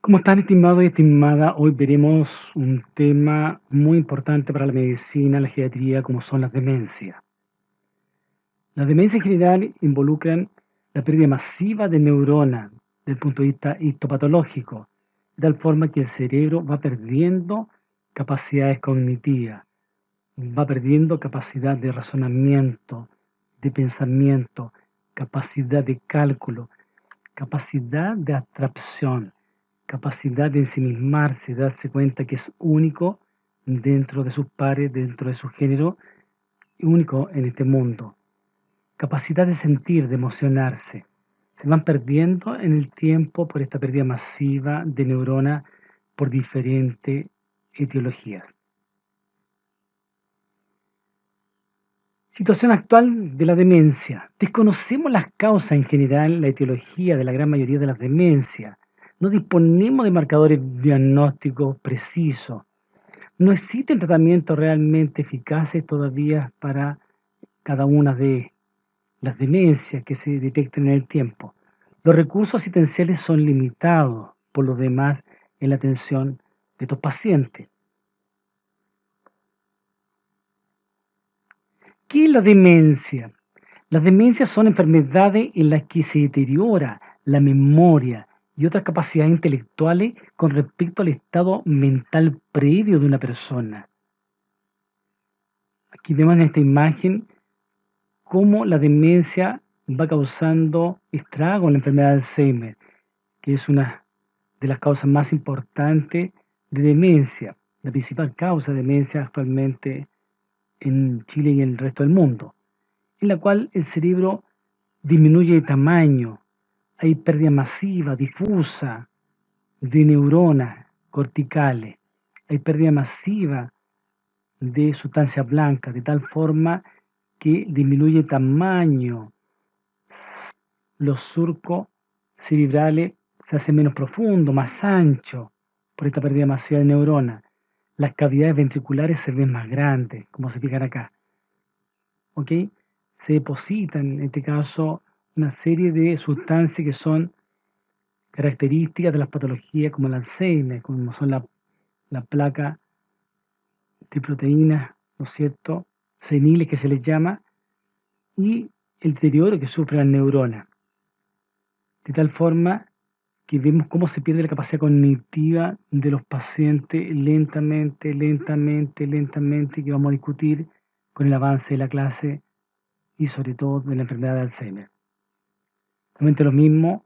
¿Cómo están, estimados y estimada? Hoy veremos un tema muy importante para la medicina, la geriatría, como son las demencias. Las demencias en general involucran la pérdida masiva de neuronas desde el punto de vista histopatológico, de tal forma que el cerebro va perdiendo capacidades cognitivas, va perdiendo capacidad de razonamiento, de pensamiento, capacidad de cálculo, capacidad de abstracción, capacidad de ensimismarse, de darse cuenta que es único dentro de sus pares, dentro de su género, y único en este mundo. Capacidad de sentir, de emocionarse. Se van perdiendo en el tiempo por esta pérdida masiva de neuronas por diferentes etiologías. Situación actual de la demencia. Desconocemos las causas en general, la etiología de la gran mayoría de las demencias. No disponemos de marcadores diagnósticos precisos. No existen tratamientos realmente eficaces todavía para cada una de las demencias que se detectan en el tiempo. Los recursos asistenciales son limitados, por lo demás, en la atención de estos pacientes. ¿Qué es la demencia? Las demencias son enfermedades en las que se deteriora la memoria y otras capacidades intelectuales con respecto al estado mental previo de una persona. Aquí vemos en esta imagen cómo la demencia va causando estrago en la enfermedad de Alzheimer, que es una de las causas más importantes de demencia, la principal causa de demencia actualmente en Chile y en el resto del mundo, en la cual el cerebro disminuye de tamaño, hay pérdida masiva, difusa de neuronas corticales, hay pérdida masiva de sustancias blancas, de tal forma que disminuye tamaño, los surcos cerebrales se hacen menos profundos, más anchos, por esta pérdida masiva de neuronas. Las cavidades ventriculares se ven más grandes, como se fijan acá. ¿Ok? Se depositan, en este caso, una serie de sustancias que son características de las patologías como el Alzheimer, como son la placa de proteínas, ¿no es cierto?, seniles que se les llama, y el deterioro que sufren las neuronas. De tal forma que vemos cómo se pierde la capacidad cognitiva de los pacientes lentamente, que vamos a discutir con el avance de la clase y sobre todo de la enfermedad de Alzheimer. Realmente lo mismo,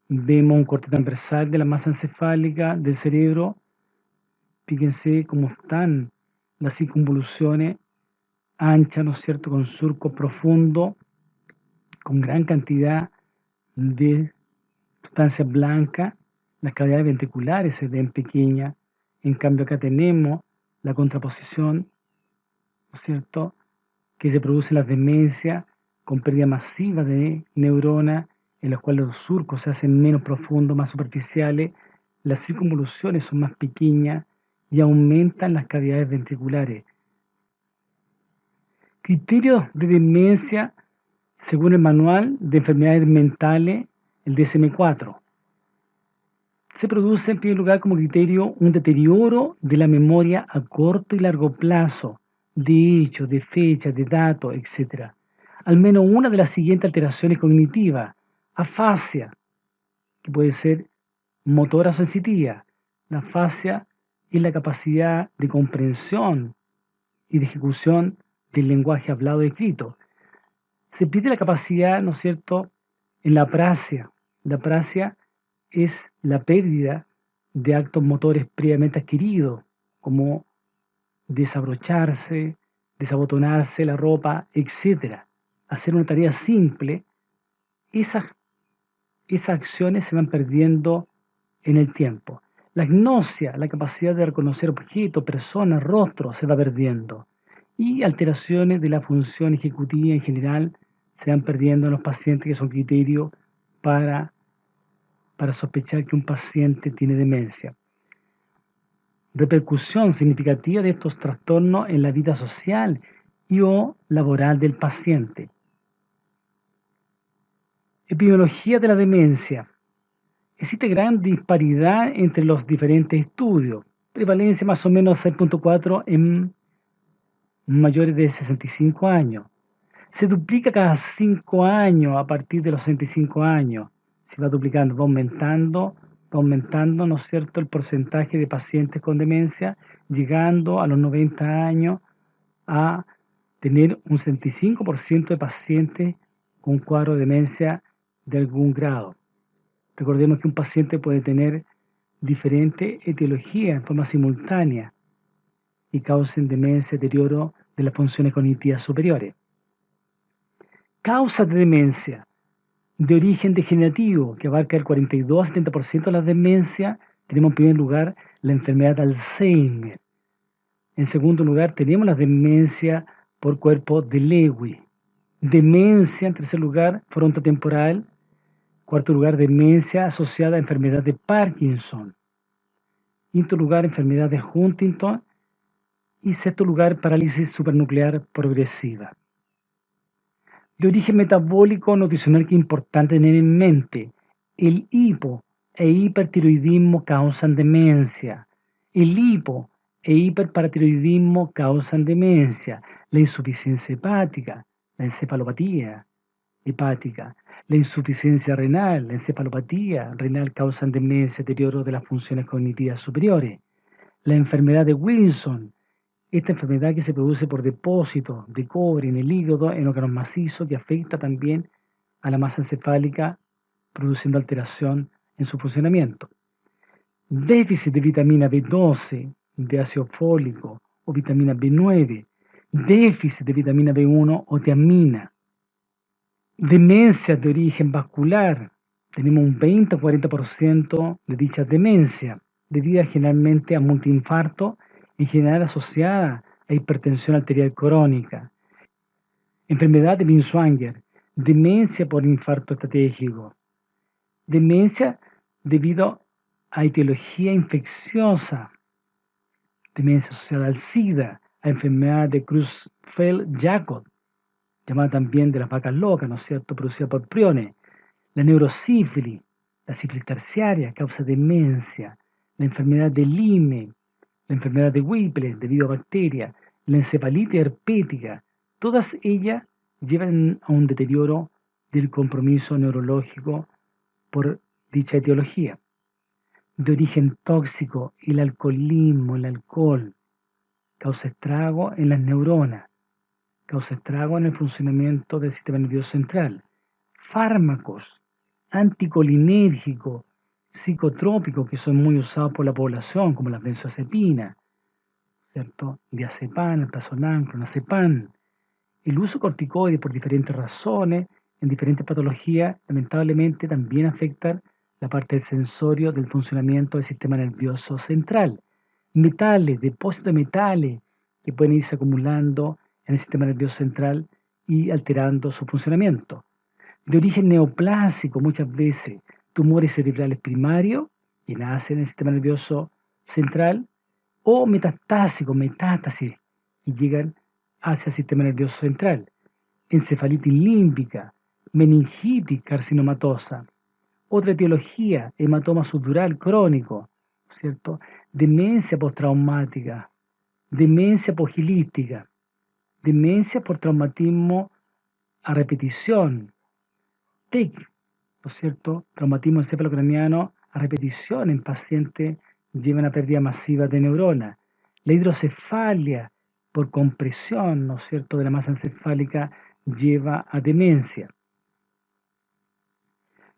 vemos un corte transversal de la masa encefálica del cerebro. Fíjense cómo están las circunvoluciones anchas, ¿no es cierto?, con surco profundo, con gran cantidad de sustancias blancas. Las cavidades ventriculares se ven pequeñas, en cambio acá tenemos la contraposición, ¿no es cierto?, que se produce en las demencias con pérdida masiva de neuronas, en las cuales los surcos se hacen menos profundos, más superficiales, las circunvoluciones son más pequeñas y aumentan las cavidades ventriculares. Criterios de demencia según el manual de enfermedades mentales, el DSM-4. Se produce en primer lugar como criterio un deterioro de la memoria a corto y largo plazo, de hechos, de fechas, de datos, etc. Al menos una de las siguientes alteraciones cognitivas: afasia, que puede ser motora sensitiva. La afasia es la capacidad de comprensión y de ejecución del lenguaje hablado y escrito. Se pierde la capacidad, ¿no es cierto?, en la aprasia. La aprasia es la pérdida de actos motores previamente adquiridos, como desabrocharse, desabotonarse la ropa, etc. Hacer una tarea simple, esas acciones se van perdiendo en el tiempo. La agnosia, la capacidad de reconocer objetos, personas, rostros, se va perdiendo. Y alteraciones de la función ejecutiva en general se van perdiendo en los pacientes, que son criterios para sospechar que un paciente tiene demencia. Repercusión significativa de estos trastornos en la vida social y o laboral del paciente. Epidemiología de la demencia. Existe gran disparidad entre los diferentes estudios. Prevalencia más o menos 6.4 en mayores de 65 años. Se duplica cada 5 años a partir de los 65 años. Se va duplicando, va aumentando, ¿no es cierto?, el porcentaje de pacientes con demencia, llegando a los 90 años a tener un 65% de pacientes con cuadro de demencia de algún grado. Recordemos que un paciente puede tener diferentes etiologías en forma simultánea y causen demencia, deterioro de las funciones cognitivas superiores. Causas de demencia de origen degenerativo, que abarca el 42 a 70% de las demencias. Tenemos en primer lugar la enfermedad de Alzheimer. En segundo lugar tenemos la demencia por cuerpo de Lewy. Demencia, en tercer lugar, frontotemporal. Cuarto lugar, demencia asociada a enfermedad de Parkinson. Quinto lugar, enfermedad de Huntington. Y sexto lugar, parálisis supranuclear progresiva. De origen metabólico nutricional que es importante tener en mente. El hipo e hipertiroidismo causan demencia. El hipo e hiperparatiroidismo causan demencia. La insuficiencia hepática, la encefalopatía hepática, la insuficiencia renal, la encefalopatía renal causan demencia, deterioro de las funciones cognitivas superiores. La enfermedad de Wilson, esta enfermedad que se produce por depósitos de cobre en el hígado, en órganos macizos, que afecta también a la masa encefálica, produciendo alteración en su funcionamiento. Déficit de vitamina B12, de ácido fólico o vitamina B9, déficit de vitamina B1 o tiamina. Demencia de origen vascular. Tenemos un 20 o 40% de dicha demencia, debida generalmente a multiinfarto, en general asociada a hipertensión arterial crónica. Enfermedad de Binswanger, demencia por infarto estratégico. Demencia debido a etiología infecciosa. Demencia asociada al SIDA, a enfermedad de Creutzfeldt-Jakob, llamada también de las vacas locas, ¿no es cierto?, producida por priones. La neurosífilis, la sífilis terciaria causa demencia. La enfermedad de Lyme, la enfermedad de Whipple debido a bacterias, la encefalitis herpética, todas ellas llevan a un deterioro del compromiso neurológico por dicha etiología. De origen tóxico, el alcoholismo, el alcohol, causa estrago en las neuronas, causa estrago en el funcionamiento del sistema nervioso central. Fármacos anticolinérgicos, psicotrópicos que son muy usados por la población, como las benzodiazepinas, ¿cierto? Diazepam, el plazonam, clonazepam. El uso de corticoides por diferentes razones, en diferentes patologías, lamentablemente también afectan la parte del sensorio del funcionamiento del sistema nervioso central. Metales, depósitos de metales que pueden irse acumulando en el sistema nervioso central y alterando su funcionamiento. De origen neoplásico, muchas veces tumores cerebrales primarios que nacen en el sistema nervioso central, o metastásicos, metástasis, y llegan hacia el sistema nervioso central. Encefalitis límbica, meningitis carcinomatosa. Otra etiología, hematoma subdural crónico, ¿cierto? Demencia postraumática, demencia pugilística, demencia por traumatismo a repetición, TIC, ¿no es cierto? Traumatismo encefalocraniano a repetición en pacientes lleva a una pérdida masiva de neuronas. La hidrocefalia por compresión, ¿no es cierto?, de la masa encefálica lleva a demencia.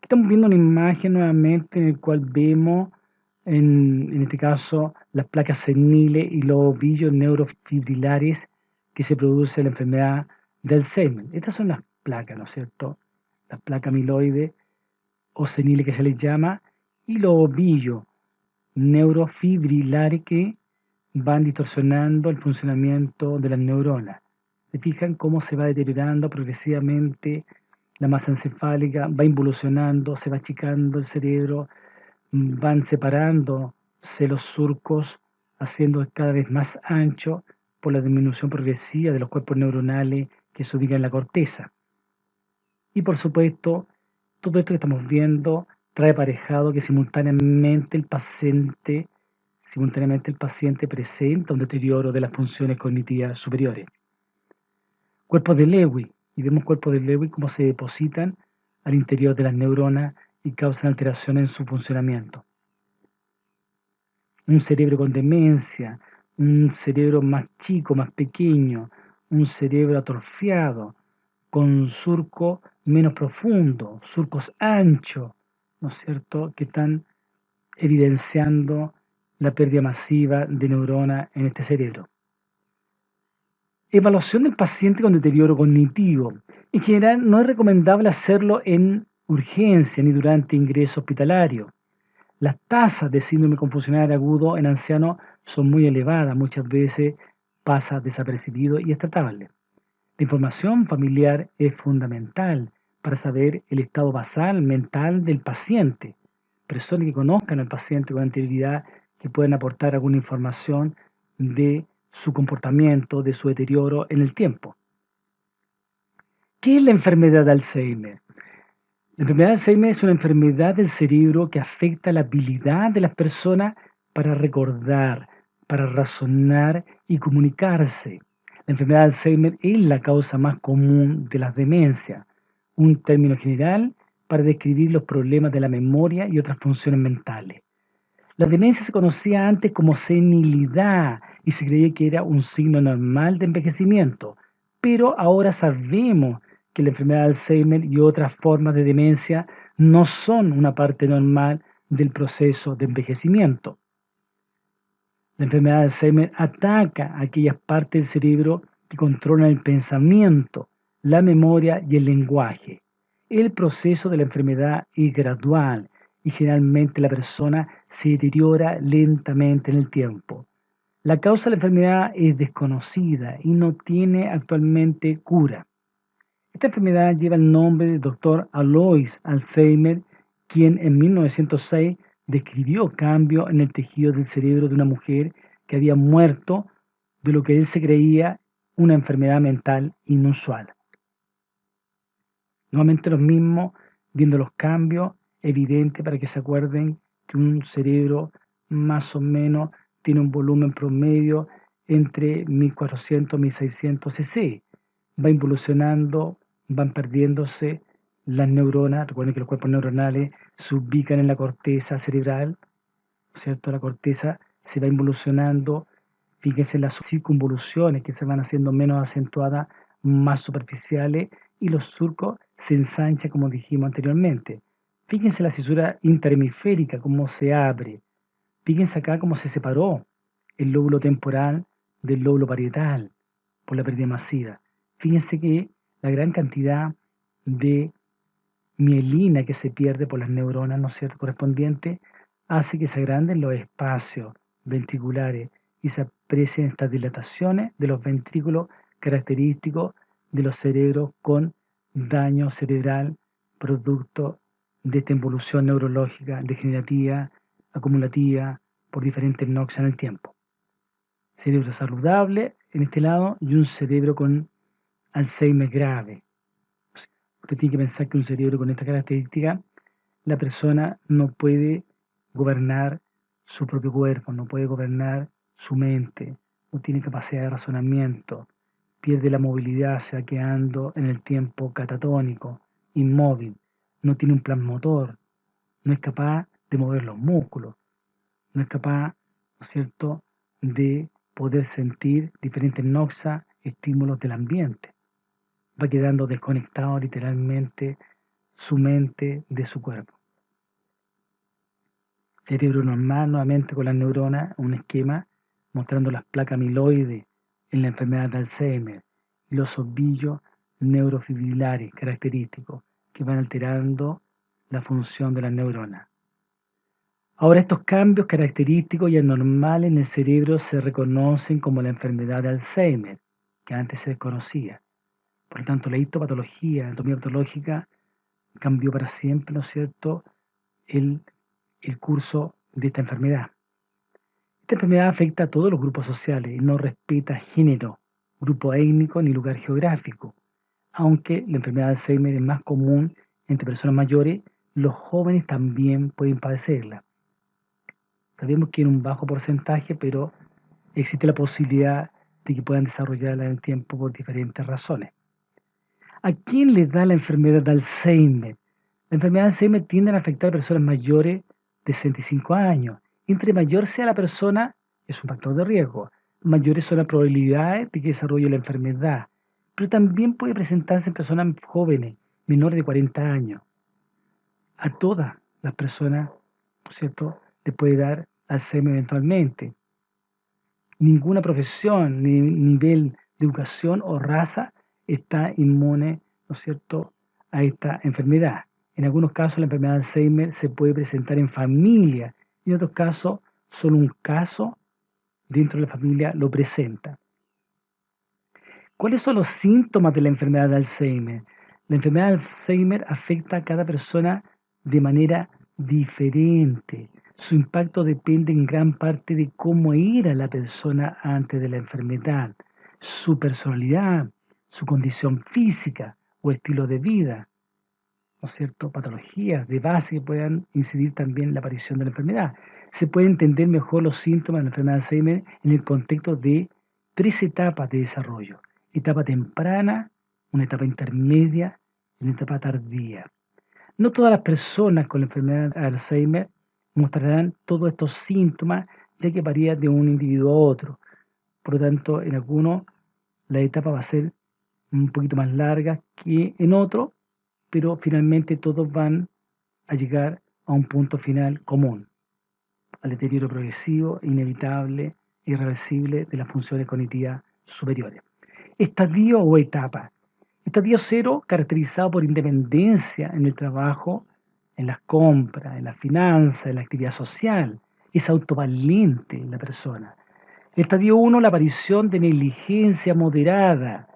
Estamos viendo una imagen nuevamente en la cual vemos, en este caso, las placas seniles y los ovillos neurofibrilares que se produce en la enfermedad de Alzheimer. Estas son las placas, ¿no es cierto? Las placas amiloides o seniles que se les llama, y los ovillos neurofibrilares que van distorsionando el funcionamiento de las neuronas. Se fijan cómo se va deteriorando progresivamente la masa encefálica, va involucionando, se va achicando el cerebro, van separándose los surcos, haciendo cada vez más ancho por la disminución progresiva de los cuerpos neuronales que se ubican en la corteza. Y por supuesto, todo esto que estamos viendo trae aparejado que simultáneamente el paciente presenta un deterioro de las funciones cognitivas superiores. Cuerpos de Lewy, y vemos cuerpos de Lewy cómo se depositan al interior de las neuronas y causan alteraciones en su funcionamiento. Un cerebro con demencia, un cerebro más chico, más pequeño, un cerebro atrofiado, con surco menos profundo, surcos anchos, ¿no es cierto?, que están evidenciando la pérdida masiva de neuronas en este cerebro. Evaluación del paciente con deterioro cognitivo. En general, no es recomendable hacerlo en urgencia ni durante ingreso hospitalario. Las tasas de síndrome confusional agudo en ancianos son muy elevadas, muchas veces pasa desapercibido y es tratable. La información familiar es fundamental para saber el estado basal mental del paciente. Personas que conozcan al paciente con anterioridad que pueden aportar alguna información de su comportamiento, de su deterioro en el tiempo. ¿Qué es la enfermedad de Alzheimer? La enfermedad de Alzheimer es una enfermedad del cerebro que afecta la habilidad de las personas para recordar, para razonar y comunicarse. La enfermedad de Alzheimer es la causa más común de las demencias, un término general para describir los problemas de la memoria y otras funciones mentales. La demencia se conocía antes como senilidad y se creía que era un signo normal de envejecimiento, pero ahora sabemos que la enfermedad de Alzheimer y otras formas de demencia no son una parte normal del proceso de envejecimiento. La enfermedad de Alzheimer ataca a aquellas partes del cerebro que controlan el pensamiento, la memoria y el lenguaje. El proceso de la enfermedad es gradual y generalmente la persona se deteriora lentamente en el tiempo. La causa de la enfermedad es desconocida y no tiene actualmente cura. Esta enfermedad lleva el nombre del doctor Alois Alzheimer, quien en 1906 describió cambios en el tejido del cerebro de una mujer que había muerto de lo que él se creía una enfermedad mental inusual. Nuevamente los mismos, viendo los cambios evidentes para que se acuerden que un cerebro más o menos tiene un volumen promedio entre 1400 y 1600 cc. Va involucionando, van perdiéndose las neuronas. Recuerden que los cuerpos neuronales se ubican en la corteza cerebral, ¿cierto? La corteza se va involucionando. Fíjense en las circunvoluciones que se van haciendo menos acentuadas, más superficiales, y los surcos se ensanchan como dijimos anteriormente. Fíjense la cisura interhemisférica, cómo se abre. Fíjense acá cómo se separó el lóbulo temporal del lóbulo parietal por la pérdida masiva. Fíjense que la gran cantidad de mielina que se pierde por las neuronas, ¿no es cierto?, correspondiente, hace que se agranden los espacios ventriculares y se aprecien estas dilataciones de los ventrículos característicos de los cerebros con daño cerebral producto de esta involución neurológica degenerativa, acumulativa, por diferentes noxias en el tiempo. Cerebro saludable en este lado y un cerebro con Alzheimer grave. Usted tiene que pensar que un cerebro con esta característica, la persona no puede gobernar su propio cuerpo, no puede gobernar su mente, no tiene capacidad de razonamiento, pierde la movilidad, se va quedando en el tiempo catatónico, inmóvil, no tiene un plan motor, no es capaz de mover los músculos, no es capaz, ¿no es cierto?, de poder sentir diferentes noxas, estímulos del ambiente. Va quedando desconectado literalmente su mente de su cuerpo. Cerebro normal, nuevamente con las neuronas, un esquema mostrando las placas amiloides en la enfermedad de Alzheimer y los ovillos neurofibrilares característicos que van alterando la función de las neuronas. Ahora, estos cambios característicos y anormales en el cerebro se reconocen como la enfermedad de Alzheimer, que antes se desconocía. Por lo tanto, la histopatología, la anatomía patológica, cambió para siempre, ¿no es cierto?, el curso de esta enfermedad. Esta enfermedad afecta a todos los grupos sociales y no respeta género, grupo étnico ni lugar geográfico. Aunque la enfermedad de Alzheimer es más común entre personas mayores, los jóvenes también pueden padecerla. Sabemos que en un bajo porcentaje, pero existe la posibilidad de que puedan desarrollarla en el tiempo por diferentes razones. ¿A quién le da la enfermedad de Alzheimer? La enfermedad de Alzheimer tiende a afectar a personas mayores de 65 años. Entre mayor sea la persona, es un factor de riesgo. Mayores son las probabilidades de que desarrolle la enfermedad, pero también puede presentarse en personas jóvenes, menores de 40 años. A todas las personas, ¿no es cierto?, le puede dar Alzheimer eventualmente. Ninguna profesión, ni nivel de educación o raza está inmune, ¿no es cierto?, a esta enfermedad. En algunos casos la enfermedad de Alzheimer se puede presentar en familia y en otros casos solo un caso dentro de la familia lo presenta. ¿Cuáles son los síntomas de la enfermedad de Alzheimer? La enfermedad de Alzheimer afecta a cada persona de manera diferente. Su impacto depende en gran parte de cómo era la persona antes de la enfermedad, su personalidad, su condición física o estilo de vida, ¿no es cierto? Patologías de base que puedan incidir también en la aparición de la enfermedad. Se puede entender mejor los síntomas de la enfermedad de Alzheimer en el contexto de 3 etapas de desarrollo: etapa temprana, una etapa intermedia y una etapa tardía. No todas las personas con la enfermedad de Alzheimer mostrarán todos estos síntomas, ya que varía de un individuo a otro. Por lo tanto, en algunos la etapa va a ser un poquito más larga que en otros, pero finalmente todos van a llegar a un punto final común, al deterioro progresivo, inevitable, irreversible de las funciones cognitivas superiores. Estadio o etapa. Estadio cero, caracterizado por independencia en el trabajo, en las compras, en las finanzas, en la actividad social. Es autovalente la persona. Estadio 1, la aparición de negligencia moderada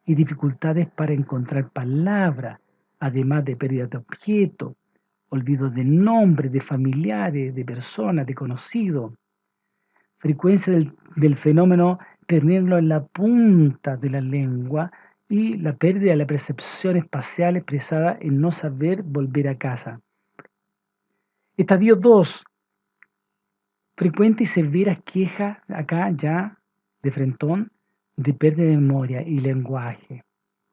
y dificultades para encontrar palabras, además de pérdida de objetos, olvido de nombres, de familiares, de personas, de conocidos. Frecuencia del fenómeno tenerlo en la punta de la lengua y la pérdida de la percepción espacial expresada en no saber volver a casa. Estadio 2. Frecuente y severas quejas, acá ya de frentón, de pérdida de memoria y lenguaje.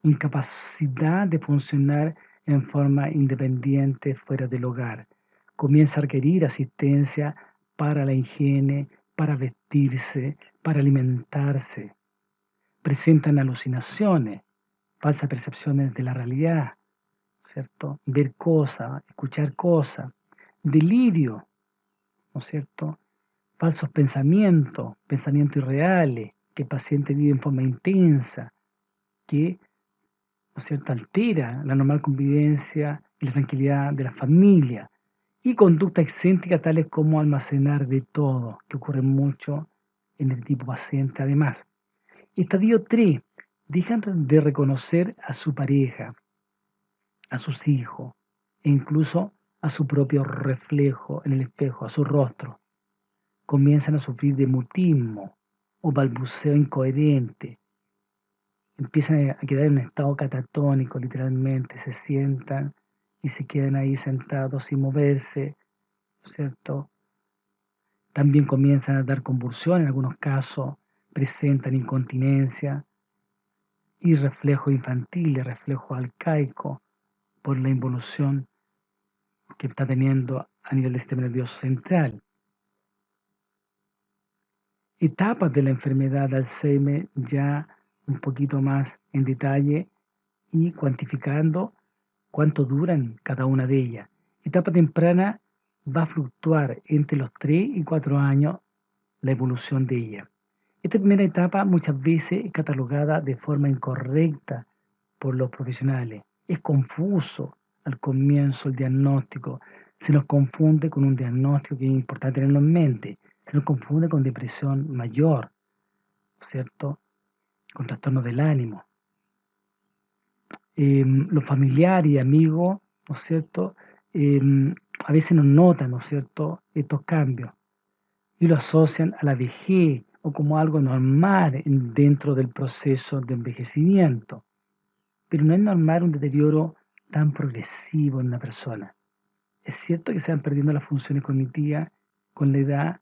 Incapacidad de funcionar en forma independiente fuera del hogar. Comienza a requerir asistencia para la higiene, para vestirse, para alimentarse. Presentan alucinaciones, falsas percepciones de la realidad, ¿cierto? Ver cosas, escuchar cosas, delirio, ¿no es cierto? Falsos pensamientos, pensamientos irreales, que el paciente vive en forma intensa, que, ¿no es cierto?, altera la normal convivencia y la tranquilidad de la familia, y conductas excéntricas tales como almacenar de todo, que ocurre mucho en el tipo paciente además. Estadio 3. Dejan de reconocer a su pareja, a sus hijos e incluso a su propio reflejo en el espejo, a su rostro. Comienzan a sufrir de mutismo o balbuceo incoherente. Empiezan a quedar en un estado catatónico, literalmente. Se sientan y se quedan ahí sentados sin moverse, ¿cierto? También comienzan a dar convulsiones, en algunos casos presentan incontinencia y reflejos infantiles, reflejos arcaicos por la involución que está teniendo a nivel del sistema nervioso central. Etapas de la enfermedad de Alzheimer ya un poquito más en detalle y cuantificando cuánto duran cada una de ellas. Etapa temprana va a fluctuar entre los 3 y 4 años la evolución de ella. Esta primera etapa muchas veces es catalogada de forma incorrecta por los profesionales. Es confuso al comienzo el diagnóstico. Se nos confunde con un diagnóstico que es importante tenerlo en mente. Se nos confunde con depresión mayor, ¿cierto? Con trastorno del ánimo. Los familiares y amigos, ¿no es cierto? A veces no notan, ¿no es cierto?, estos cambios y lo asocian a la vejez o como algo normal dentro del proceso de envejecimiento. Pero no es normal un deterioro tan progresivo en una persona. Es cierto que se van perdiendo las funciones cognitivas con la edad,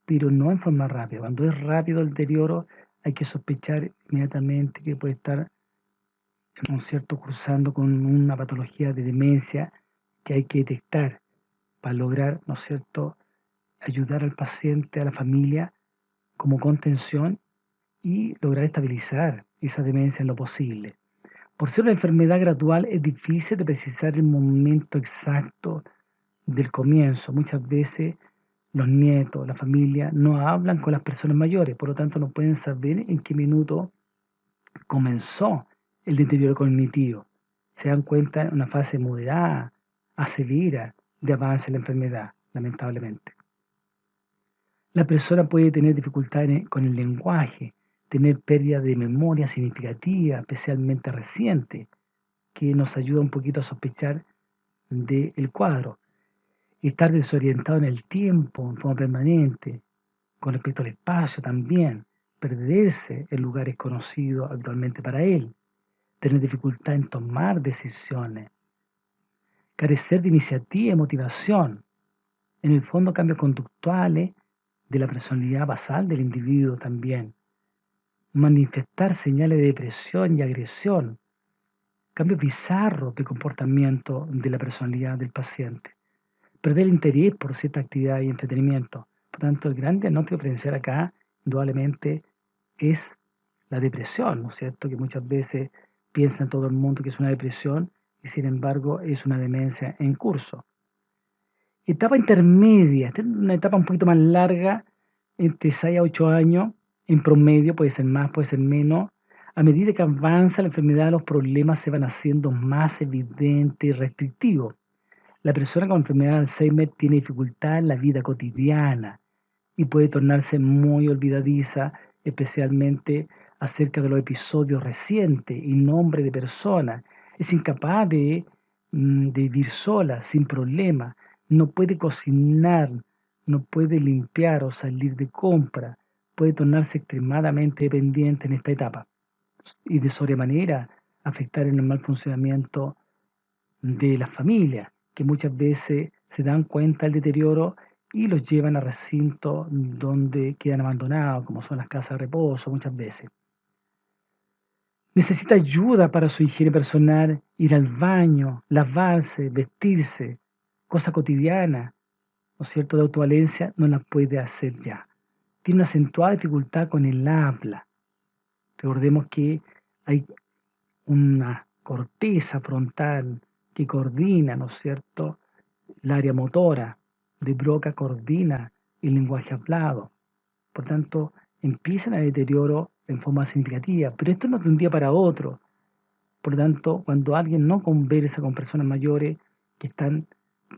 pero no en forma rápida. Cuando es rápido el deterioro, hay que sospechar inmediatamente que puede estar, ¿no es cierto?, cursando con una patología de demencia que hay que detectar para lograr, ¿no es cierto?, ayudar al paciente, a la familia, como contención y lograr estabilizar esa demencia en lo posible. Por ser una enfermedad gradual, es difícil de precisar el momento exacto del comienzo. Muchas veces los nietos, la familia, no hablan con las personas mayores, por lo tanto no pueden saber en qué minuto comenzó el deterioro cognitivo. Se dan cuenta en una fase moderada a severa de avance de la enfermedad, lamentablemente. La persona puede tener dificultades con el lenguaje, tener pérdida de memoria significativa, especialmente reciente, que nos ayuda un poquito a sospechar del cuadro. Estar desorientado en el tiempo, en forma permanente, con respecto al espacio también, perderse en lugares conocidos actualmente para él, tener dificultad en tomar decisiones, carecer de iniciativa y motivación, en el fondo cambios conductuales de la personalidad basal del individuo también, manifestar señales de depresión y agresión, cambios bizarros de comportamiento de la personalidad del paciente, perder el interés por cierta actividad y entretenimiento. Por tanto, el gran diagnóstico diferencial acá, indudablemente, es la depresión, ¿no es cierto? Que muchas veces piensa en todo el mundo que es una depresión y sin embargo es una demencia en curso. Etapa intermedia, esta es una etapa un poquito más larga, entre 6 a 8 años, en promedio, puede ser más, puede ser menos. A medida que avanza la enfermedad, los problemas se van haciendo más evidentes y restrictivos. La persona con enfermedad de Alzheimer tiene dificultad en la vida cotidiana y puede tornarse muy olvidadiza, especialmente acerca de los episodios recientes y nombre de personas. Es incapaz de vivir sola, sin problema. No puede cocinar, no puede limpiar o salir de compra. Puede tornarse extremadamente dependiente en esta etapa y de sobremanera afectar el normal funcionamiento de las familias, que muchas veces se dan cuenta del deterioro y los llevan a recintos donde quedan abandonados, como son las casas de reposo muchas veces. Necesita ayuda para su higiene personal, ir al baño, lavarse, vestirse, cosa cotidiana, ¿no es cierto?, de autovalencia, no la puede hacer ya. Tiene una acentuada dificultad con el habla. Recordemos que hay una corteza frontal que coordina, ¿no es cierto?, el área motora de Broca coordina el lenguaje hablado. Por tanto, empiezan a deterioro en forma significativa, pero esto no es de un día para otro. Por lo tanto, cuando alguien no conversa con personas mayores que están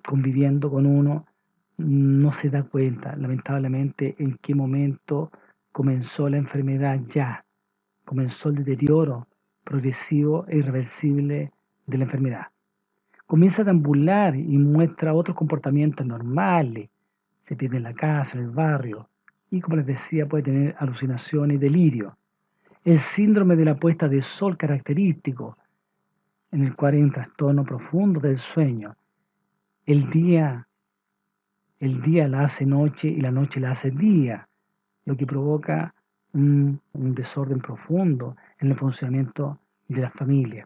conviviendo con uno, no se da cuenta, lamentablemente, en qué momento comenzó la enfermedad ya, comenzó el deterioro progresivo e irreversible de la enfermedad. Comienza a deambular y muestra otros comportamientos normales. Se pierde en la casa, en el barrio. Y como les decía, puede tener alucinaciones y delirio. El síndrome de la puesta de sol característico, en el cual hay un trastorno profundo del sueño. El día, el día la hace noche y la noche la hace día, lo que provoca un desorden profundo en el funcionamiento de la familia.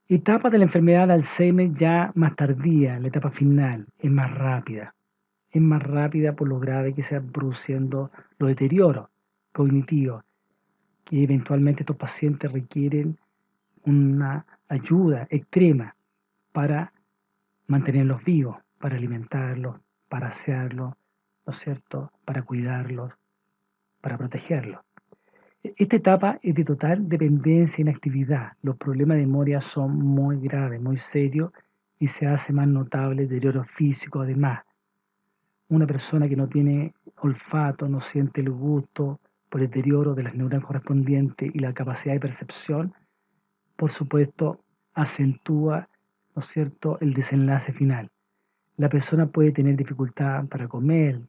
Etapa de la enfermedad de Alzheimer ya más tardía, la etapa final, es más rápida. Es más rápida por lo grave que se van produciendo los deterioros cognitivos, que eventualmente estos pacientes requieren una ayuda extrema para mantenerlos vivos, para alimentarlos, para asearlos, ¿no es cierto?, para cuidarlos, para protegerlos. Esta etapa es de total dependencia e inactividad. Los problemas de memoria son muy graves, muy serios y se hace más notable el deterioro físico además. Una persona que no tiene olfato, no siente el gusto por el deterioro de las neuronas correspondientes y la capacidad de percepción, por supuesto, acentúa, ¿no es cierto?, el desenlace final. La persona puede tener dificultad para comer,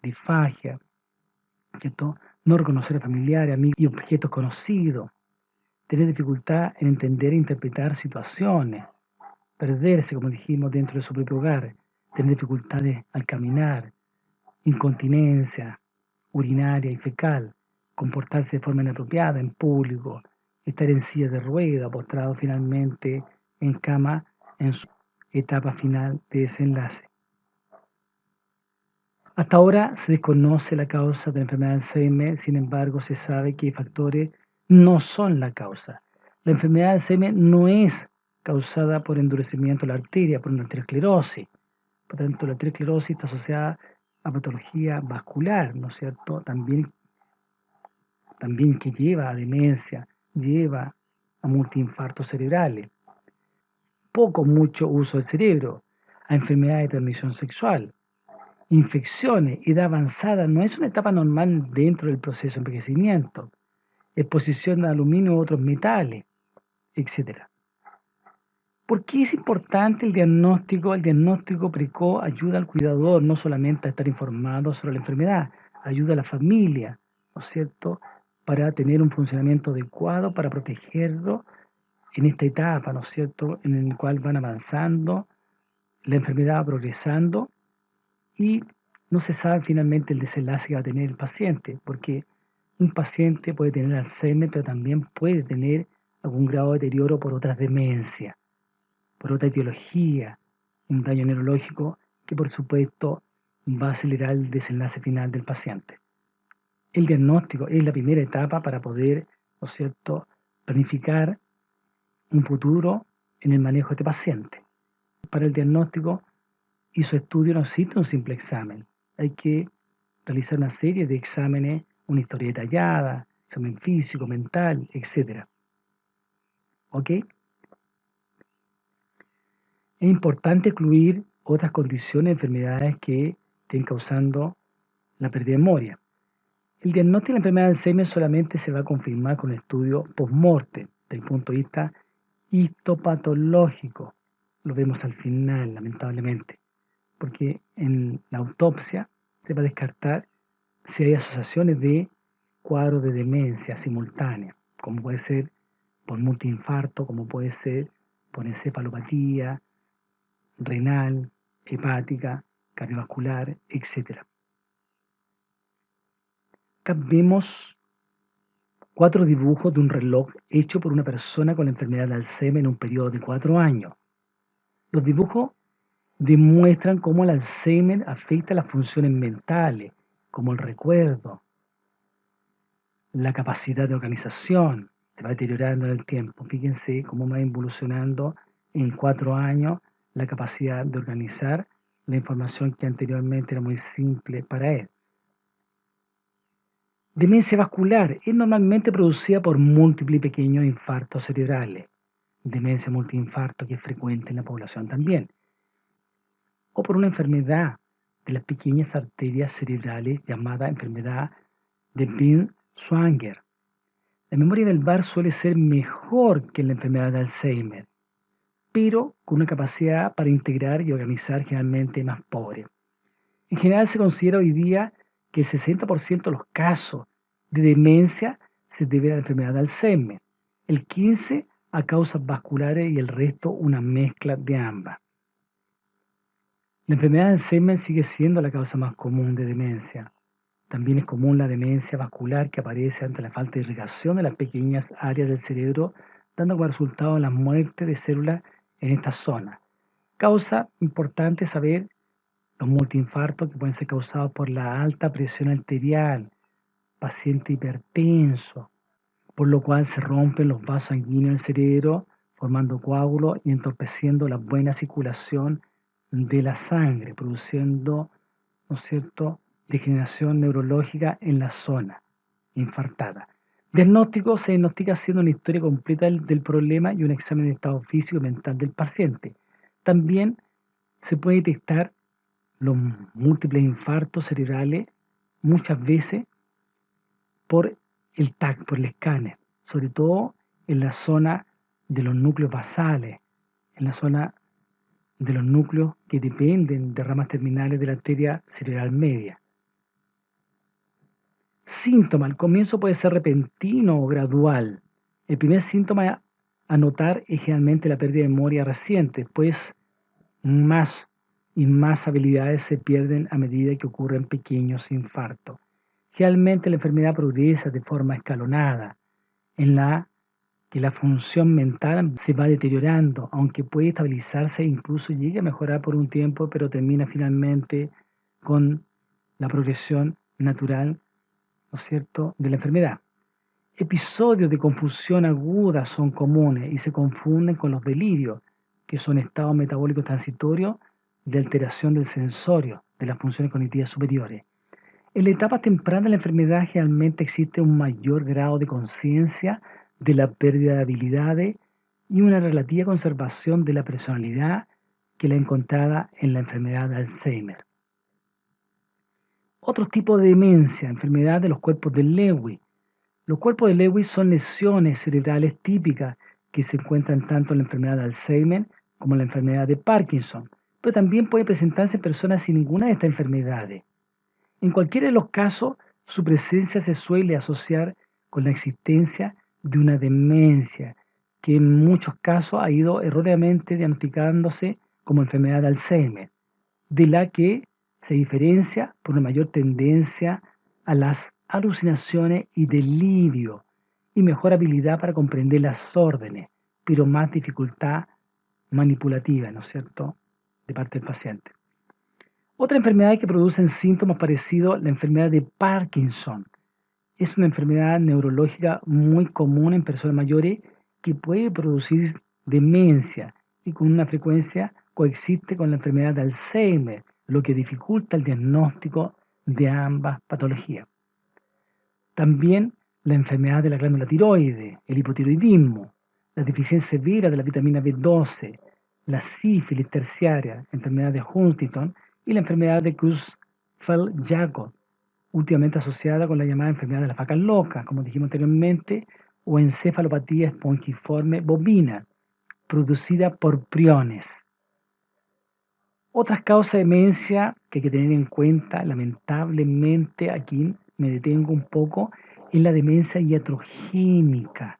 disfagia, ¿cierto?, no reconocer a familiares, amigos y objetos conocidos, tener dificultad en entender e interpretar situaciones, perderse, como dijimos, dentro de su propio hogar, tener dificultades al caminar, incontinencia urinaria y fecal, comportarse de forma inapropiada en público, estar en silla de rueda, postrado finalmente en cama en su etapa final de desenlace. Hasta ahora se desconoce la causa de la enfermedad de Alzheimer, sin embargo se sabe que factores no son la causa. La enfermedad de Alzheimer no es causada por endurecimiento de la arteria, por una arteriosclerosis. Por tanto, la arteriosclerosis está asociada a patología vascular, ¿no es cierto? También que lleva a demencia, lleva a multiinfartos cerebrales. Mucho uso del cerebro, a enfermedades de transmisión sexual, infecciones, edad avanzada, no es una etapa normal dentro del proceso de envejecimiento, exposición de aluminio u otros metales, etc. ¿Por qué es importante el diagnóstico? El diagnóstico precoz ayuda al cuidador no solamente a estar informado sobre la enfermedad, ayuda a la familia, ¿no es cierto?, para tener un funcionamiento adecuado, para protegerlo en esta etapa, ¿no es cierto?, en la cual van avanzando, la enfermedad va progresando y no se sabe finalmente el desenlace que va a tener el paciente, porque un paciente puede tener Alzheimer, pero también puede tener algún grado de deterioro por otras demencias, por otra etiología, un daño neurológico que por supuesto va a acelerar el desenlace final del paciente. El diagnóstico es la primera etapa para poder, ¿no es cierto?, planificar un futuro en el manejo de este paciente. Para el diagnóstico y su estudio no existe un simple examen. Hay que realizar una serie de exámenes, una historia detallada, examen físico, mental, etc. ¿Ok? Es importante incluir otras condiciones, enfermedades que estén causando la pérdida de memoria. El diagnóstico de la enfermedad de Alzheimer solamente se va a confirmar con estudio post-mortem, desde el punto de vista histopatológico. Lo vemos al final, lamentablemente, porque en la autopsia se va a descartar si hay asociaciones de cuadros de demencia simultánea, como puede ser por multiinfarto, como puede ser por encefalopatía renal, hepática, cardiovascular, etc. Acá vemos 4 dibujos de un reloj hecho por una persona con la enfermedad de Alzheimer en un periodo de 4 años. Los dibujos demuestran cómo el Alzheimer afecta las funciones mentales, como el recuerdo, la capacidad de organización, se va deteriorando en el tiempo. Fíjense cómo va evolucionando en 4 años la capacidad de organizar la información que anteriormente era muy simple para él. Demencia vascular es normalmente producida por múltiples y pequeños infartos cerebrales. Demencia multiinfarto que es frecuente en la población también. O por una enfermedad de las pequeñas arterias cerebrales llamada enfermedad de Binswanger. La memoria verbal suele ser mejor que en la enfermedad de Alzheimer, pero con una capacidad para integrar y organizar generalmente más pobre. En general se considera hoy día que el 60% de los casos de demencia se deben a la enfermedad de Alzheimer, el 15% a causas vasculares y el resto una mezcla de ambas. La enfermedad de Alzheimer sigue siendo la causa más común de demencia. También es común la demencia vascular que aparece ante la falta de irrigación de las pequeñas áreas del cerebro, dando como resultado la muerte de células en esta zona. Causa importante saber los multiinfartos que pueden ser causados por la alta presión arterial, paciente hipertenso, por lo cual se rompen los vasos sanguíneos del cerebro, formando coágulos y entorpeciendo la buena circulación de la sangre, produciendo, ¿no es cierto?, degeneración neurológica en la zona infartada. Diagnóstico: se diagnostica haciendo una historia completa del problema y un examen de estado físico y mental del paciente. También se puede detectar los múltiples infartos cerebrales muchas veces por el TAC, por el escáner, sobre todo en la zona de los núcleos basales, en la zona de los núcleos que dependen de ramas terminales de la arteria cerebral media. Síntoma: el comienzo puede ser repentino o gradual. El primer síntoma a notar es generalmente la pérdida de memoria reciente, pues más y más habilidades se pierden a medida que ocurren pequeños infartos. Generalmente la enfermedad progresa de forma escalonada, en la que la función mental se va deteriorando, aunque puede estabilizarse e incluso llegue a mejorar por un tiempo, pero termina finalmente con la progresión natural, ¿no es cierto?, de la enfermedad. Episodios de confusión aguda son comunes y se confunden con los delirios, que son estados metabólicos transitorios de alteración del sensorio, de las funciones cognitivas superiores. En la etapa temprana de la enfermedad generalmente existe un mayor grado de conciencia de la pérdida de habilidades y una relativa conservación de la personalidad que la encontrada en la enfermedad de Alzheimer. Otros tipos de demencia, enfermedad de los cuerpos de Lewy. Los cuerpos de Lewy son lesiones cerebrales típicas que se encuentran tanto en la enfermedad de Alzheimer como en la enfermedad de Parkinson, pero también puede presentarse en personas sin ninguna de estas enfermedades. En cualquiera de los casos, su presencia se suele asociar con la existencia de una demencia, que en muchos casos ha ido erróneamente diagnosticándose como enfermedad de Alzheimer, de la que se diferencia por una mayor tendencia a las alucinaciones y delirio, y mejor habilidad para comprender las órdenes, pero más dificultad manipulativa, ¿no es cierto?, de parte del paciente. Otra enfermedad que producen síntomas parecidos a la enfermedad de Parkinson. Es una enfermedad neurológica muy común en personas mayores que puede producir demencia y con una frecuencia coexiste con la enfermedad de Alzheimer, lo que dificulta el diagnóstico de ambas patologías. También la enfermedad de la glándula tiroides, el hipotiroidismo, la deficiencia severa de la vitamina B12, la sífilis terciaria, enfermedad de Huntington y la enfermedad de Creutzfeldt-Jakob, últimamente asociada con la llamada enfermedad de las vacas locas, como dijimos anteriormente, o encefalopatía espongiforme bovina, producida por priones. Otras causas de demencia que hay que tener en cuenta, lamentablemente aquí me detengo un poco, es la demencia iatrogénica.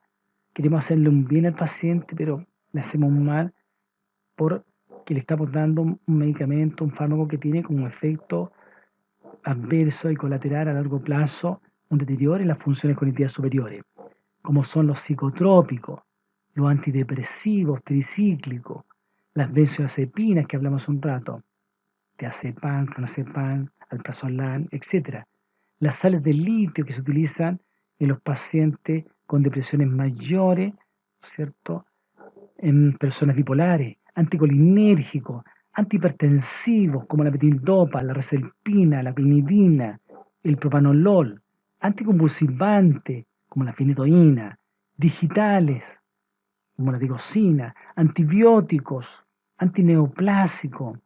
Queremos hacerle un bien al paciente, pero le hacemos un mal porque le estamos dando un medicamento, un fármaco que tiene como efecto adverso y colateral a largo plazo un deterioro en las funciones cognitivas superiores, como son los psicotrópicos, los antidepresivos tricíclicos, las benzodiazepinas que hablamos un rato, diazepam, clonazepam, alprazolam, etc. Las sales de litio que se utilizan en los pacientes con depresiones mayores, ¿cierto?, en personas bipolares, anticolinérgicos, antihipertensivos como la metildopa, la reserpina, la clonidina, el propanolol, anticonvulsivantes como la fenitoína, digitales como la digoxina, antibióticos, antineoplásicos,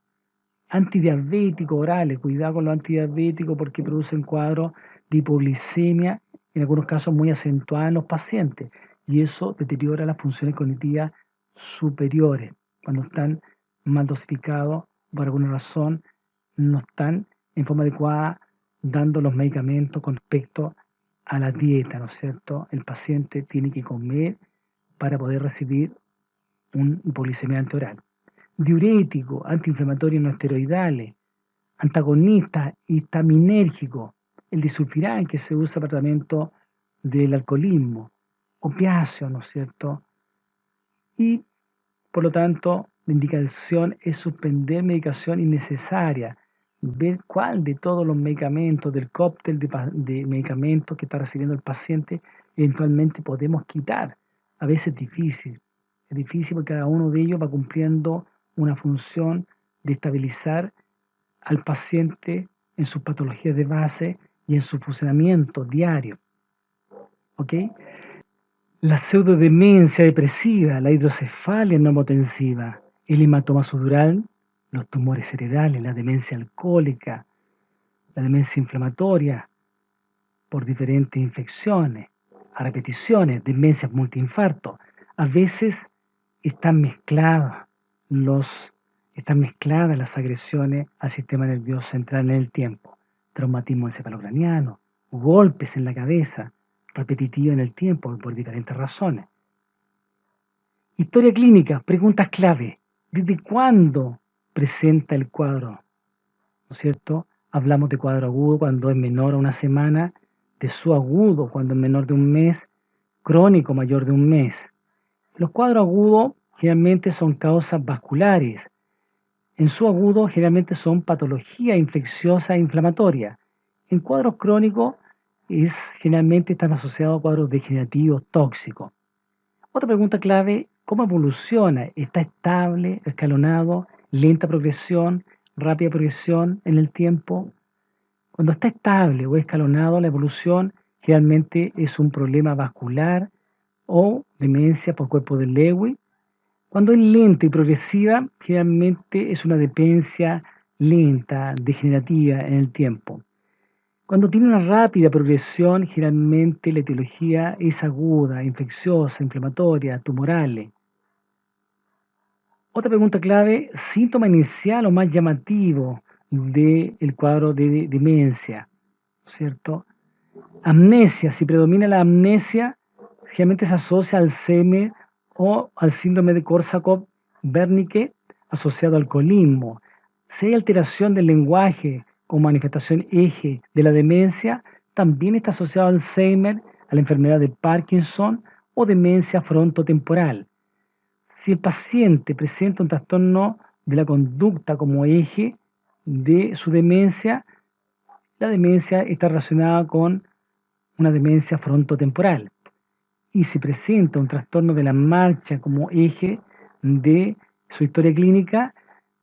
antidiabéticos orales. Cuidado con los antidiabéticos porque producen cuadros de hipoglicemia, en algunos casos muy acentuados en los pacientes, y eso deteriora las funciones cognitivas superiores. Cuando están mal dosificados, por alguna razón, no están en forma adecuada dando los medicamentos con respecto a la dieta, ¿no es cierto? El paciente tiene que comer para poder recibir un hipoglicemiante oral. Diuréticos, antiinflamatorios no esteroidales, antagonistas histaminérgicos, el disulfiram que se usa para tratamiento del alcoholismo, opiáceos, ¿no es cierto? Y por lo tanto, la indicación es suspender medicación innecesaria, ver cuál de todos los medicamentos, del cóctel de medicamentos que está recibiendo el paciente, eventualmente podemos quitar. A veces es difícil porque cada uno de ellos va cumpliendo una función de estabilizar al paciente en sus patologías de base y en su funcionamiento diario. ¿Ok? La pseudodemencia depresiva, la hidrocefalia normotensiva, el hematoma subdural, los tumores cerebrales, la demencia alcohólica, la demencia inflamatoria por diferentes infecciones, a repeticiones, demencias multiinfartos. A veces están mezcladas las agresiones al sistema nervioso central en el tiempo. Traumatismo encefalocraniano, golpes en la cabeza, repetitivos en el tiempo por diferentes razones. Historia clínica, preguntas clave. ¿Desde cuándo presenta el cuadro? ¿No es cierto? Hablamos de cuadro agudo cuando es menor a una semana, de subagudo cuando es menor de un mes, crónico mayor de un mes. Los cuadros agudos generalmente son causas vasculares. En subagudo generalmente son patología infecciosa e inflamatoria. En cuadros crónicos generalmente están asociados a cuadros degenerativos tóxicos. Otra pregunta clave, ¿cómo evoluciona? ¿Está estable, escalonado, lenta progresión, rápida progresión en el tiempo? Cuando está estable o escalonado, la evolución generalmente es un problema vascular o demencia por cuerpo de Lewy. Cuando es lenta y progresiva, generalmente es una demencia lenta, degenerativa en el tiempo. Cuando tiene una rápida progresión, generalmente la etiología es aguda, infecciosa, inflamatoria, tumorales. Otra pregunta clave, síntoma inicial o más llamativo del cuadro de demencia, ¿cierto? Amnesia, si predomina la amnesia, generalmente se asocia al Alzheimer o al síndrome de Korsakoff-Wernicke asociado al alcoholismo. Si hay alteración del lenguaje como manifestación eje de la demencia, también está asociado al Alzheimer, a la enfermedad de Parkinson o demencia frontotemporal. Si el paciente presenta un trastorno de la conducta como eje de su demencia, la demencia está relacionada con una demencia frontotemporal. Y si presenta un trastorno de la marcha como eje de su historia clínica,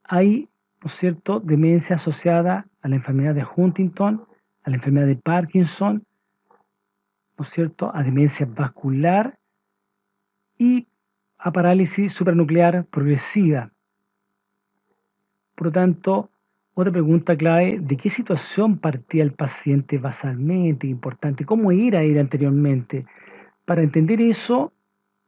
hay, ¿no es cierto?, demencia asociada a la enfermedad de Huntington, a la enfermedad de Parkinson, ¿no es cierto?, a demencia vascular y a parálisis supranuclear progresiva. Por lo tanto, otra pregunta clave, ¿de qué situación partía el paciente basalmente? Importante, ¿cómo era anteriormente? Para entender eso,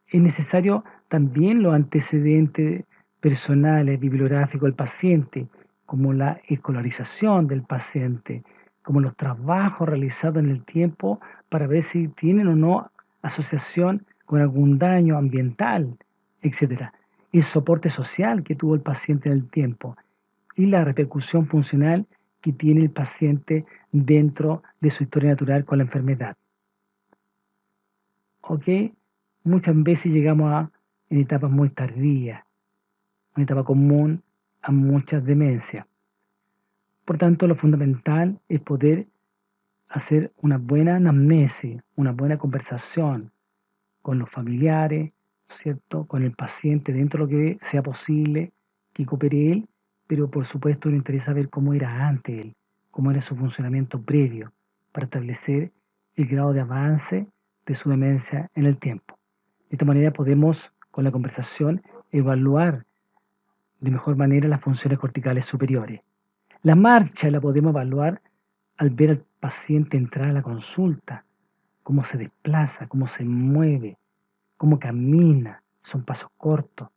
es necesario también los antecedentes personales, bibliográficos del paciente, como la escolarización del paciente, como los trabajos realizados en el tiempo para ver si tienen o no asociación con algún daño ambiental, etc. El soporte social que tuvo el paciente en el tiempo y la repercusión funcional que tiene el paciente dentro de su historia natural con la enfermedad. ¿Ok? Muchas veces llegamos en etapas muy tardías, una etapa común a muchas demencias. Por tanto, lo fundamental es poder hacer una buena anamnesis, una buena conversación con los familiares, ¿cierto? Con el paciente dentro de lo que sea posible, que coopere él, pero por supuesto nos interesa ver cómo era antes él, cómo era su funcionamiento previo, para establecer el grado de avance de su demencia en el tiempo. De esta manera podemos, con la conversación, evaluar de mejor manera las funciones corticales superiores. La marcha la podemos evaluar al ver al paciente entrar a la consulta, cómo se desplaza, cómo se mueve, cómo camina, son pasos cortos.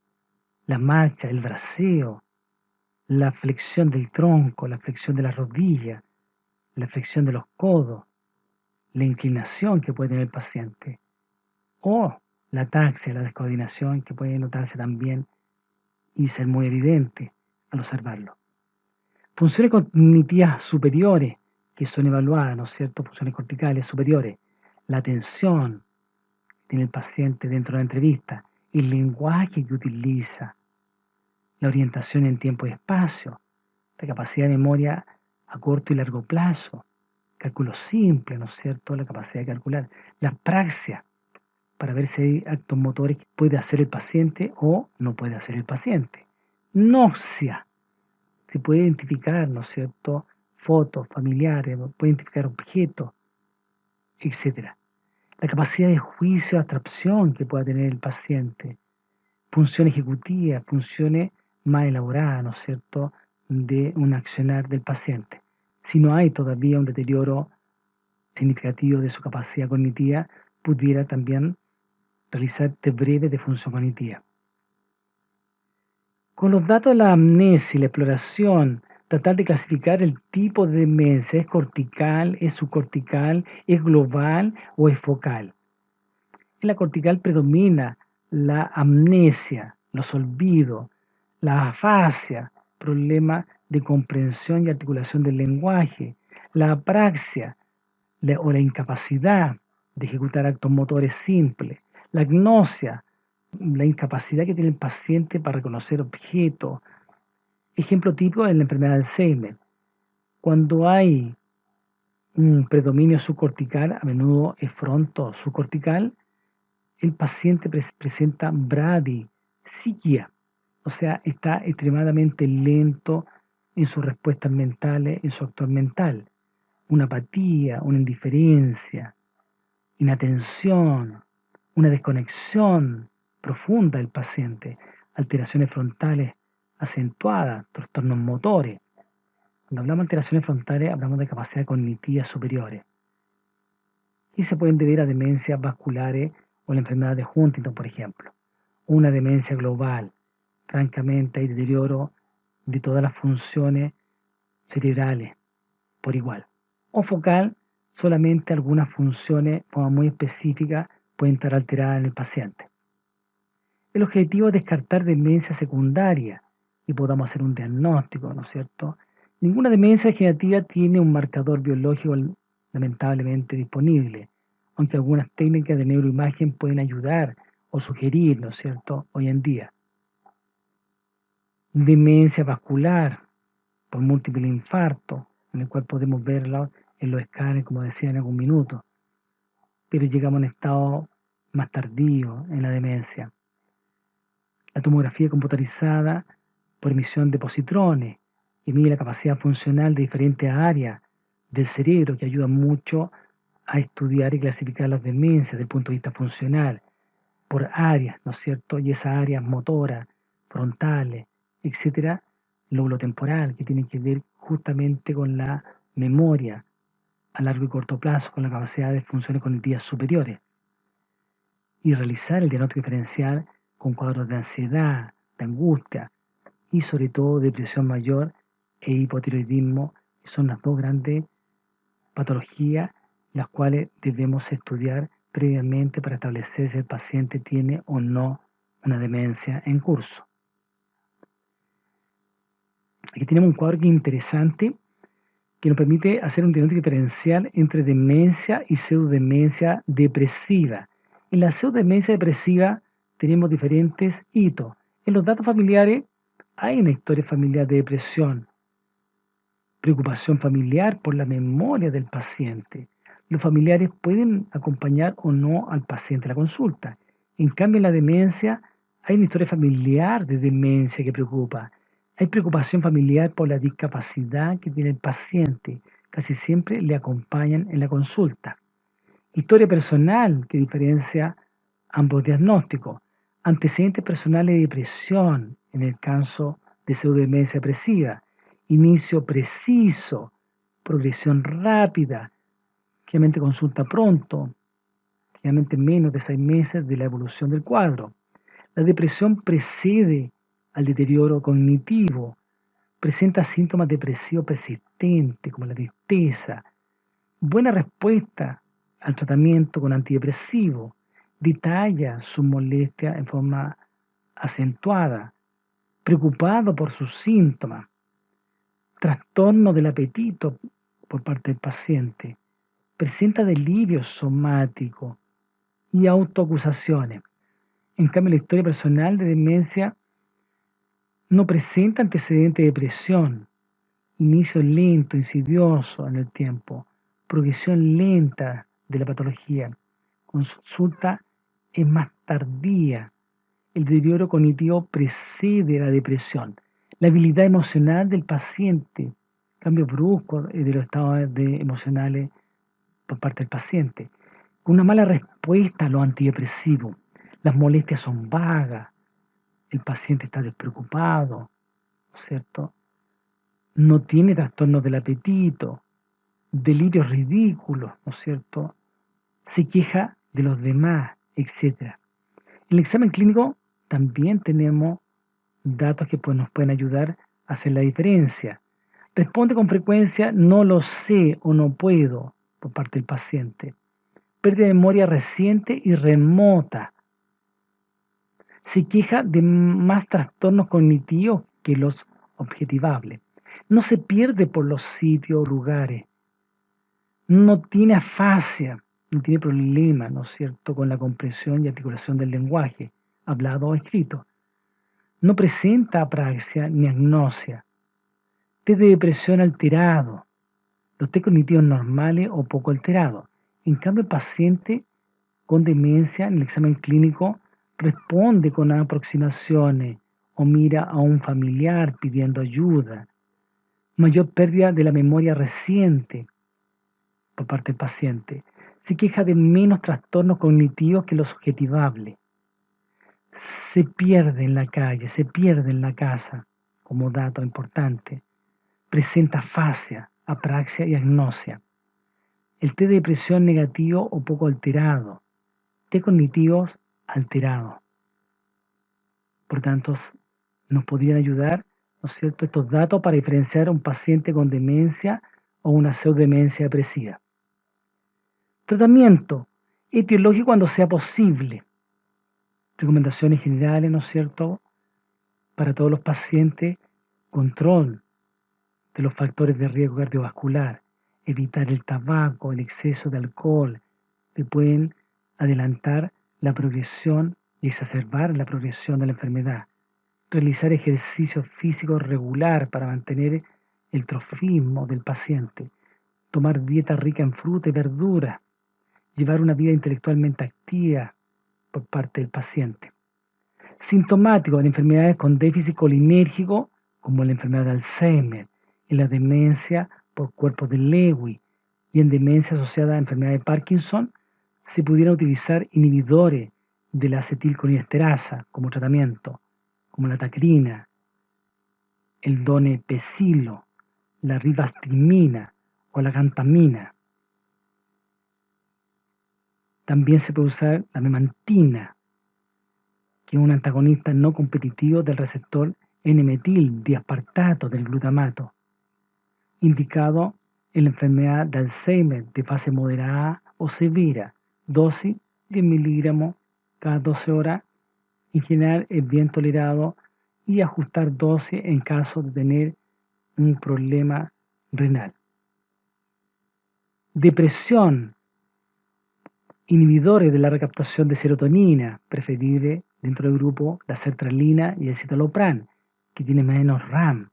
La marcha, el braceo, la flexión del tronco, la flexión de la rodilla, la flexión de los codos, la inclinación que puede tener el paciente, o la ataxia, la descoordinación que puede notarse también y ser muy evidente al observarlo. Funciones cognitivas superiores que son evaluadas, ¿no es cierto? Funciones corticales superiores, la atención que tiene el paciente dentro de la entrevista, el lenguaje que utiliza, la orientación en tiempo y espacio, la capacidad de memoria a corto y largo plazo, cálculo simple, ¿no es cierto? La capacidad de calcular, la praxia, para ver si hay actos motores que puede hacer el paciente o no puede hacer el paciente. Noxia, se puede identificar, ¿no es cierto? Fotos familiares, puede identificar objetos, etc. La capacidad de juicio, abstracción que pueda tener el paciente, función ejecutiva, funciones más elaboradas, ¿no es cierto?, de un accionar del paciente. Si no hay todavía un deterioro significativo de su capacidad cognitiva, pudiera también realizar test breves de función cognitiva. Con los datos de la amnesia y la exploración, tratar de clasificar el tipo de demencia, ¿es cortical, es subcortical, es global o es focal? En la cortical predomina la amnesia, los olvidos, la afasia, problema de comprensión y articulación del lenguaje, la apraxia o la incapacidad de ejecutar actos motores simples, la agnosia, la incapacidad que tiene el paciente para reconocer objetos. Ejemplo típico es la enfermedad de Alzheimer. Cuando hay un predominio subcortical, a menudo es fronto subcortical, el paciente presenta bradisiquia, o sea, está extremadamente lento en sus respuestas mentales, en su actuar mental, una apatía, una indiferencia, inatención, una desconexión profunda del paciente, alteraciones frontales acentuadas, trastornos motores. Cuando hablamos de alteraciones frontales, hablamos de capacidades cognitivas superiores. Y se pueden deber a demencias vasculares o la enfermedad de Huntington, por ejemplo. Una demencia global. Francamente, hay deterioro de todas las funciones cerebrales por igual. O focal, solamente algunas funciones de forma muy específica pueden estar alteradas en el paciente. El objetivo es descartar demencia secundaria y podamos hacer un diagnóstico, ¿no es cierto? Ninguna demencia degenerativa tiene un marcador biológico lamentablemente disponible, aunque algunas técnicas de neuroimagen pueden ayudar o sugerir, ¿no es cierto?, hoy en día. Demencia vascular por múltiple infarto, en el cual podemos verlo en los escáneres, como decía en algún minuto, pero llegamos a un estado más tardío en la demencia. La tomografía computarizada por emisión de positrones que mide la capacidad funcional de diferentes áreas del cerebro, que ayuda mucho a estudiar y clasificar las demencias desde el punto de vista funcional por áreas, ¿no es cierto? Y esas áreas motoras, frontales, etcétera, lóbulo temporal, que tienen que ver justamente con la memoria a largo y corto plazo, con la capacidad de funciones cognitivas superiores. Y realizar el diagnóstico diferencial con cuadros de ansiedad, de angustia y sobre todo depresión mayor e hipotiroidismo, que son las dos grandes patologías las cuales debemos estudiar previamente para establecer si el paciente tiene o no una demencia en curso. Aquí tenemos un cuadro que es interesante que nos permite hacer un diagnóstico diferencial entre demencia y pseudodemencia depresiva. En la pseudodemencia depresiva tenemos diferentes hitos. En los datos familiares hay una historia familiar de depresión, preocupación familiar por la memoria del paciente. Los familiares pueden acompañar o no al paciente a la consulta. En cambio, en la demencia hay una historia familiar de demencia que preocupa. Hay preocupación familiar por la discapacidad que tiene el paciente. Casi siempre le acompañan en la consulta. Historia personal que diferencia ambos diagnósticos. Antecedentes personales de depresión en el caso de pseudodemencia depresiva. Inicio preciso, progresión rápida, generalmente consulta pronto, generalmente menos de 6 meses de la evolución del cuadro. La depresión precede al deterioro cognitivo, presenta síntomas depresivos persistentes como la tristeza, buena respuesta al tratamiento con antidepresivo, detalla sus molestias en forma acentuada, preocupado por sus síntomas, trastorno del apetito por parte del paciente, presenta delirio somático y autoacusaciones. En cambio, la historia personal de demencia no presenta antecedentes de depresión, inicio lento, insidioso en el tiempo, progresión lenta de la patología, consulta es más tardía, el deterioro cognitivo precede la depresión, la habilidad emocional del paciente, cambio brusco de los estados emocionales por parte del paciente, con una mala respuesta a lo antidepresivo, las molestias son vagas, el paciente está despreocupado, ¿no es cierto? No tiene trastornos del apetito, delirios ridículos, ¿no es cierto? Se queja de los demás, etc. En el examen clínico también tenemos datos que nos pueden ayudar a hacer la diferencia. Responde con frecuencia no lo sé o no puedo por parte del paciente. Pérdida de memoria reciente y remota. Se queja de más trastornos cognitivos que los objetivables. No se pierde por los sitios o lugares. No tiene afasia, no tiene problema, ¿no es cierto?, con la comprensión y articulación del lenguaje, hablado o escrito. No presenta apraxia ni agnosia. Test de depresión alterado. Los test cognitivos normales o poco alterados. En cambio, el paciente con demencia en el examen clínico responde con aproximaciones o mira a un familiar pidiendo ayuda. Mayor pérdida de la memoria reciente por parte del paciente. Se queja de menos trastornos cognitivos que los objetivables. Se pierde en la calle, se pierde en la casa, como dato importante. Presenta afasia, apraxia y agnosia. El test de depresión negativo o poco alterado. Test cognitivos alterados. Por tanto, nos podrían ayudar, ¿no es cierto?, estos datos para diferenciar a un paciente con demencia o una pseudodemencia depresiva. Tratamiento etiológico cuando sea posible. Recomendaciones generales, ¿no es cierto?, para todos los pacientes. Control de los factores de riesgo cardiovascular. Evitar el tabaco, el exceso de alcohol, que pueden adelantar la progresión y exacerbar la progresión de la enfermedad. Realizar ejercicio físico regular para mantener el trofismo del paciente. Tomar dieta rica en fruta y verdura. Llevar una vida intelectualmente activa por parte del paciente. Sintomático de enfermedades con déficit colinérgico, como la enfermedad de Alzheimer, en la demencia por cuerpo de Lewy y en demencia asociada a enfermedad de Parkinson, se pudieran utilizar inhibidores de la acetilcolinesterasa como tratamiento, como la tacrina, el donepezilo, la ribastrimina o la gantamina. También se puede usar la memantina, que es un antagonista no competitivo del receptor N-metil diaspartato del glutamato, indicado en la enfermedad de Alzheimer de fase moderada o severa, dosis 10 miligramos cada 12 horas. En general es bien tolerado y ajustar dosis en caso de tener un problema renal. Depresión, inhibidores de la recaptación de serotonina, preferible dentro del grupo la sertralina y el citalopram, que tiene menos RAM.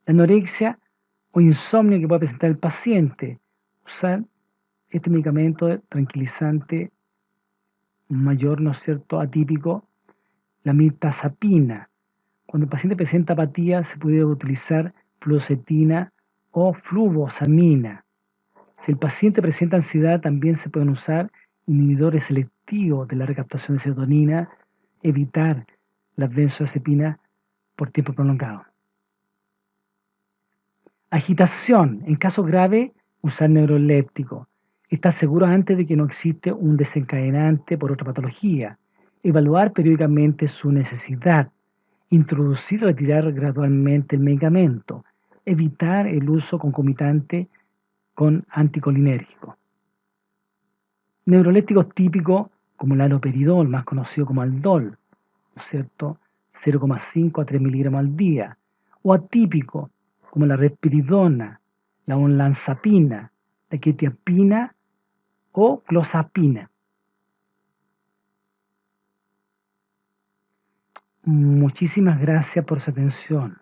La anorexia o insomnio que puede presentar el paciente, usar este medicamento tranquilizante mayor, ¿no es cierto?, atípico, la mirtazapina. Cuando el paciente presenta apatía, se puede utilizar fluoxetina o fluvoxamina. Si el paciente presenta ansiedad, también se pueden usar inhibidores selectivos de la recaptación de serotonina, evitar las benzodiazepinas por tiempo prolongado. Agitación. En caso grave, usar neuroléptico. Estar seguro antes de que no existe un desencadenante por otra patología. Evaluar periódicamente su necesidad. Introducir y retirar gradualmente el medicamento. Evitar el uso concomitante con anticolinérgico. Neurolépticos típicos como el haloperidol, más conocido como Aldol, ¿no es cierto?, 0,5 a 3 miligramos al día. O atípico como la risperidona, la olanzapina, la quetiapina o clozapina. Muchísimas gracias por su atención.